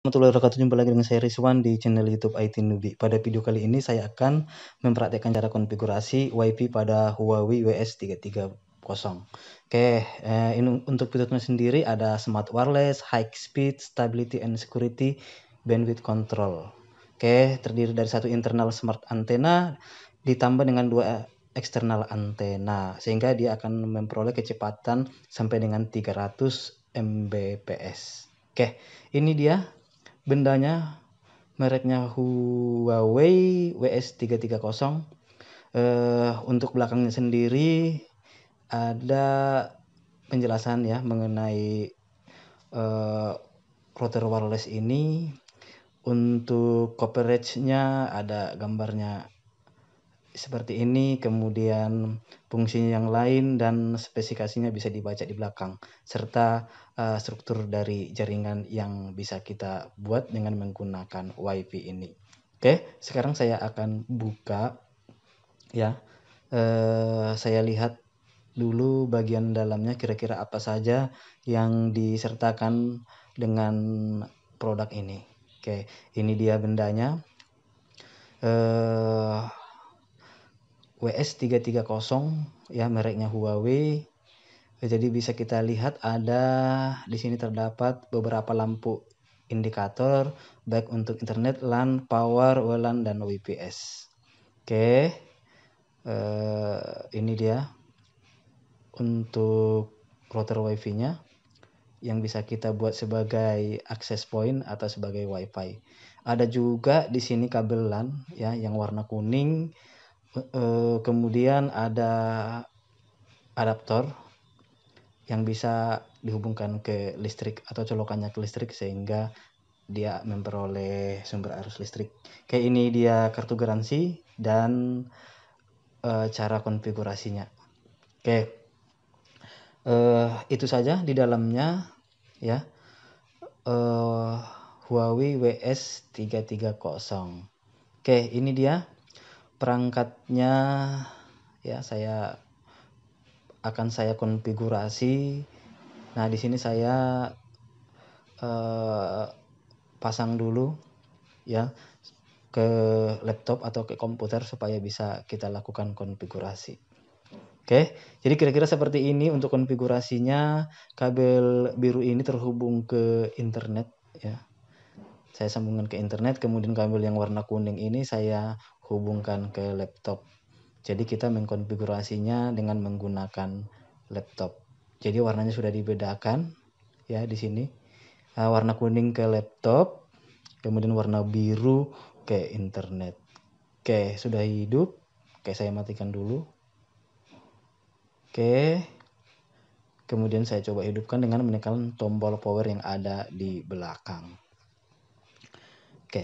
Warahmatullahi wabarakatuh. Jumpa lagi dengan saya Rizwan di channel YouTube IT Newbie. Pada video kali ini saya akan mempraktekkan cara konfigurasi WiFi pada Huawei WS330. Ini untuk fiturnya sendiri ada Smart Wireless, High Speed, Stability and Security, Bandwidth Control. Terdiri dari satu internal smart antena ditambah dengan dua eksternal antena sehingga dia akan memperoleh kecepatan sampai dengan 300 Mbps. Ini dia bendanya, mereknya Huawei WS330. Untuk belakangnya sendiri ada penjelasan ya mengenai router wireless ini. Untuk coveragenya ada gambarnya seperti ini, kemudian fungsinya yang lain dan spesifikasinya bisa dibaca di belakang, serta struktur dari jaringan yang bisa kita buat dengan menggunakan WiFi ini. Sekarang saya akan buka ya. Saya lihat dulu bagian dalamnya kira-kira apa saja yang disertakan dengan produk ini. Ini dia bendanya. WS330 ya, mereknya Huawei. Jadi bisa kita lihat ada di sini terdapat beberapa lampu indikator baik untuk internet, LAN, power, WLAN dan WPS. Ini dia untuk router WiFi-nya yang bisa kita buat sebagai access point atau sebagai WiFi. Ada juga di sini kabel LAN ya yang warna kuning. Kemudian ada adaptor yang bisa dihubungkan ke listrik atau colokannya ke listrik sehingga dia memperoleh sumber arus listrik. Ini dia kartu garansi dan cara konfigurasinya. Itu saja di dalamnya ya. Huawei WS330. Ini dia perangkatnya ya, akan saya konfigurasi. Nah, di sini saya pasang dulu ya ke laptop atau ke komputer supaya bisa kita lakukan konfigurasi. Jadi kira-kira seperti ini untuk konfigurasinya. Kabel biru ini terhubung ke internet ya. Saya sambungkan ke internet, kemudian kabel yang warna kuning ini saya hubungkan ke laptop. Jadi kita mengkonfigurasinya dengan menggunakan laptop. Jadi warnanya sudah dibedakan ya di sini. Warna kuning ke laptop, kemudian warna biru ke internet. Sudah hidup. Saya matikan dulu. Kemudian saya coba hidupkan dengan menekan tombol power yang ada di belakang.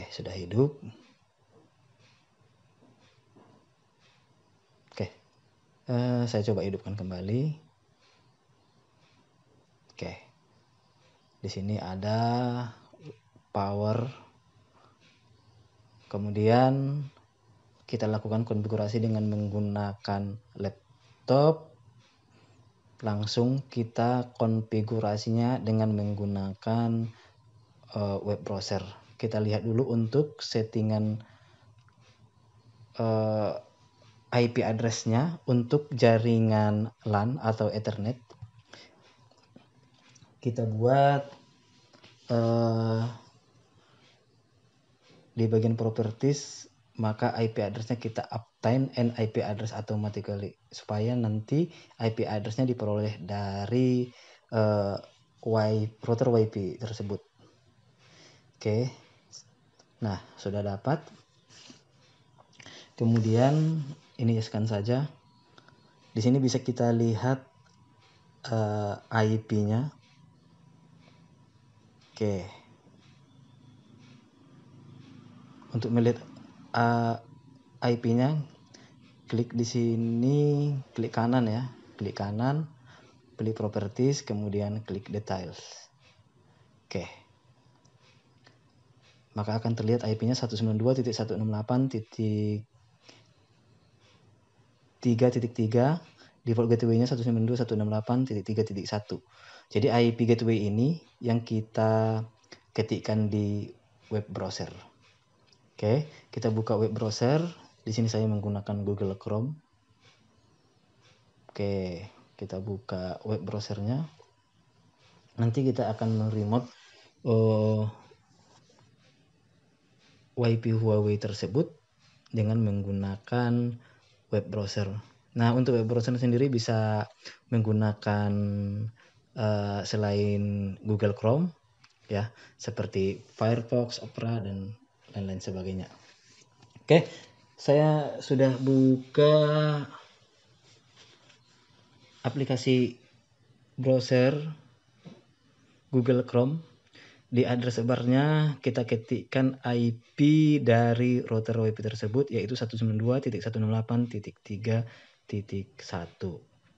Sudah hidup. Saya coba hidupkan kembali. Di sini ada power. Kemudian kita lakukan konfigurasi dengan menggunakan laptop. Langsung kita konfigurasinya dengan menggunakan web browser. Kita lihat dulu untuk settingan IP address-nya untuk jaringan LAN atau Ethernet. Kita buat di bagian properties, maka IP address-nya kita obtain and IP address automatically supaya nanti IP address-nya diperoleh dari router WiFi tersebut. Nah, sudah dapat. Kemudian ini scan saja. Di sini bisa kita lihat IP-nya. Untuk melihat IP-nya, klik di sini, klik kanan ya. Klik kanan, pilih properties, kemudian klik details. Maka akan terlihat IP-nya 192.168.3.3, default gateway-nya 192.168.3.1. Jadi IP gateway ini yang kita ketikkan di web browser. Oke, kita buka web browser. Di sini saya menggunakan Google Chrome. Oke, kita buka web browsernya. Nanti kita akan remote WiFi Huawei tersebut dengan menggunakan web browser. Nah, untuk web browser sendiri bisa menggunakan selain Google Chrome, ya, seperti Firefox, Opera, dan lain-lain sebagainya. Oke, saya sudah buka aplikasi browser Google Chrome. Di address barnya kita ketikkan IP dari router WiFi tersebut, yaitu 192.168.3.1.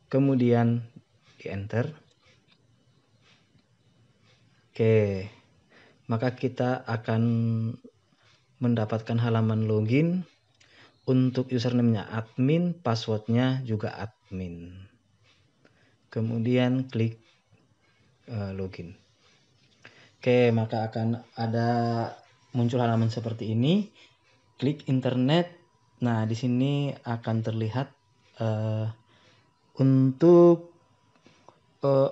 Kemudian di enter. Oke, maka kita akan mendapatkan halaman login. Untuk username-nya admin, passwordnya juga admin. Kemudian klik login. Oke, maka akan ada muncul halaman seperti ini. Klik internet. Nah, di sini akan terlihat untuk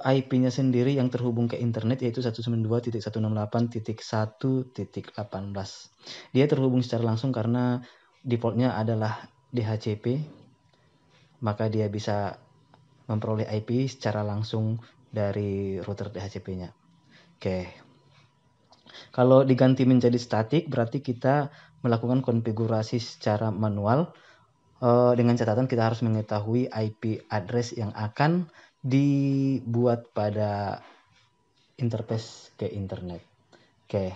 IP-nya sendiri yang terhubung ke internet, yaitu 192.168.1.18. Dia terhubung secara langsung karena defaultnya adalah DHCP, maka dia bisa memperoleh IP secara langsung dari router DHCP-nya. Oke. Kalau diganti menjadi statik, berarti kita melakukan konfigurasi secara manual. Dengan catatan kita harus mengetahui IP address yang akan dibuat pada interface ke internet. Oke,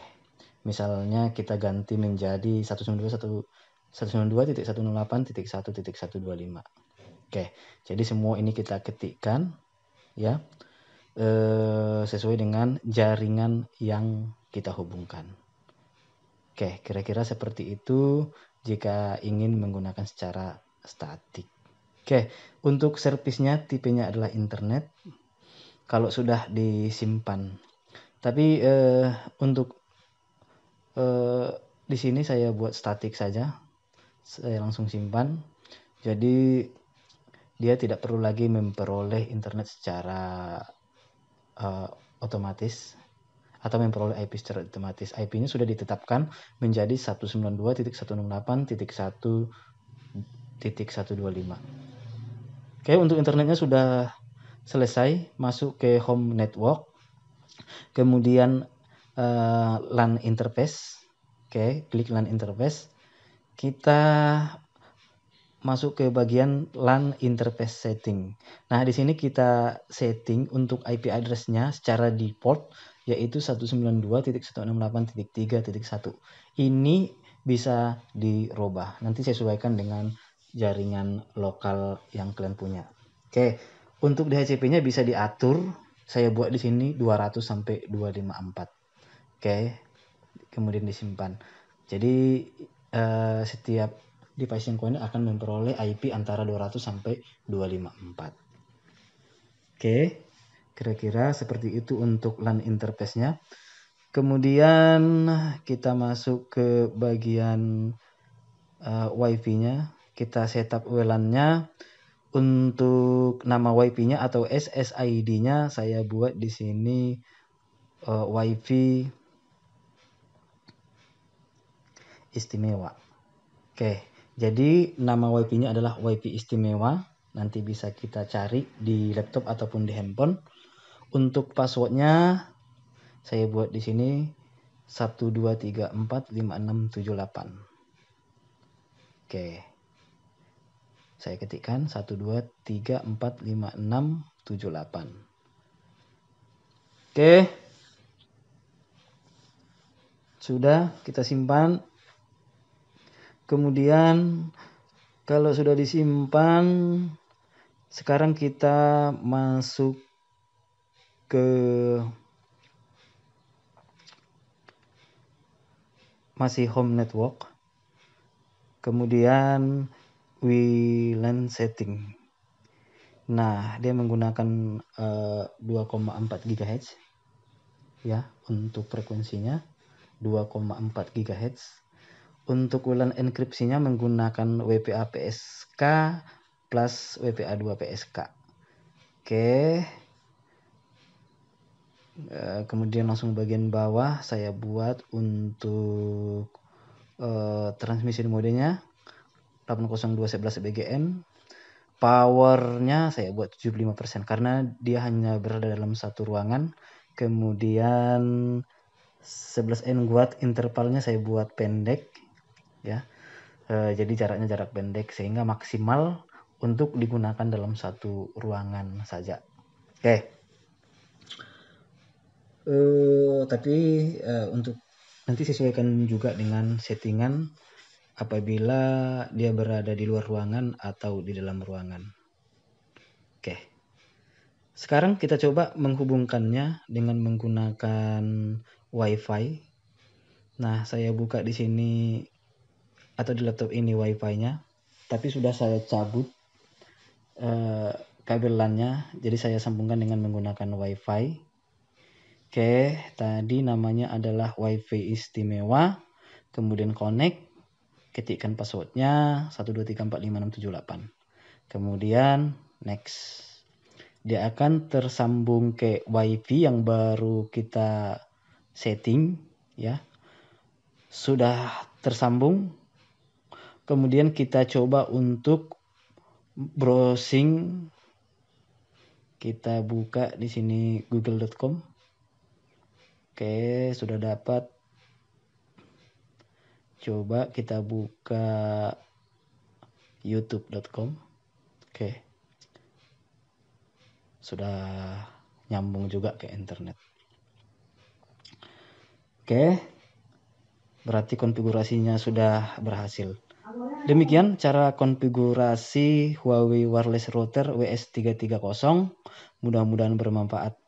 misalnya kita ganti menjadi 192.168.1.125. Oke, jadi semua ini kita ketikkan, ya, sesuai dengan jaringan yang kita hubungkan. Oke, kira-kira seperti itu jika ingin menggunakan secara statik. Oke, untuk servisnya tipenya adalah internet kalau sudah disimpan. Tapi untuk di sini saya buat statik saja. Saya langsung simpan. Jadi dia tidak perlu lagi memperoleh internet secara otomatis atau memperoleh IP secara otomatis. IP-nya sudah ditetapkan menjadi 192.168.1.125. Oke, untuk internetnya sudah selesai, masuk ke home network. Kemudian LAN interface. Oke, klik LAN interface. Kita masuk ke bagian LAN interface setting. Nah, di sini kita setting untuk IP address-nya secara default yaitu 192.168.3.1. Ini bisa dirubah. Nanti sesuaikan dengan jaringan lokal yang kalian punya. Oke, untuk DHCP-nya bisa diatur. Saya buat di sini 200 sampai 254. Oke, kemudian disimpan. Jadi setiap device yang koin akan memperoleh IP antara 200 sampai 254. Oke, kira-kira seperti itu untuk LAN interface-nya. Kemudian kita masuk ke bagian WiFi-nya. Kita setup WLAN-nya. Untuk nama WiFi-nya atau SSID-nya saya buat di sini WiFi istimewa. Oke, jadi nama WiFi-nya adalah WiFi istimewa. Nanti bisa kita cari di laptop ataupun di handphone. Untuk passwordnya saya buat di sini 12345678. Oke, saya ketikkan 12345678. Oke, sudah kita simpan. Kemudian kalau sudah disimpan, sekarang kita masuk ke masih home network. Kemudian WLAN setting. Nah, dia menggunakan 2,4 GHz. ya, untuk frekuensinya 2,4 GHz. Untuk WLAN enkripsinya menggunakan WPA PSK plus WPA 2 PSK. Oke. Kemudian langsung bagian bawah saya buat untuk transmisi modenya 802.11 BGN. Powernya saya buat 75% karena dia hanya berada dalam satu ruangan. Kemudian 11N watt intervalnya saya buat pendek, ya. Jadi jaraknya jarak pendek sehingga maksimal untuk digunakan dalam satu ruangan saja. Oke. Tapi untuk nanti sesuaikan juga dengan settingan apabila dia berada di luar ruangan atau di dalam ruangan. Oke. Sekarang kita coba menghubungkannya dengan menggunakan WiFi. Nah, saya buka di sini atau di laptop ini WiFi-nya, tapi sudah saya cabut kabel LAN-nya, jadi saya sambungkan dengan menggunakan WiFi. Oke, tadi namanya adalah WiFi istimewa, kemudian connect, ketikkan passwordnya 123456778, kemudian next. Dia akan tersambung ke WiFi yang baru kita setting, ya. Sudah tersambung. Kemudian kita coba untuk browsing. Kita buka di sini google.com. Oke, sudah dapat. Coba kita buka youtube.com. Oke. Sudah nyambung juga ke internet. Oke. Berarti konfigurasinya sudah berhasil. Demikian cara konfigurasi Huawei Wireless Router WS330. Mudah-mudahan bermanfaat.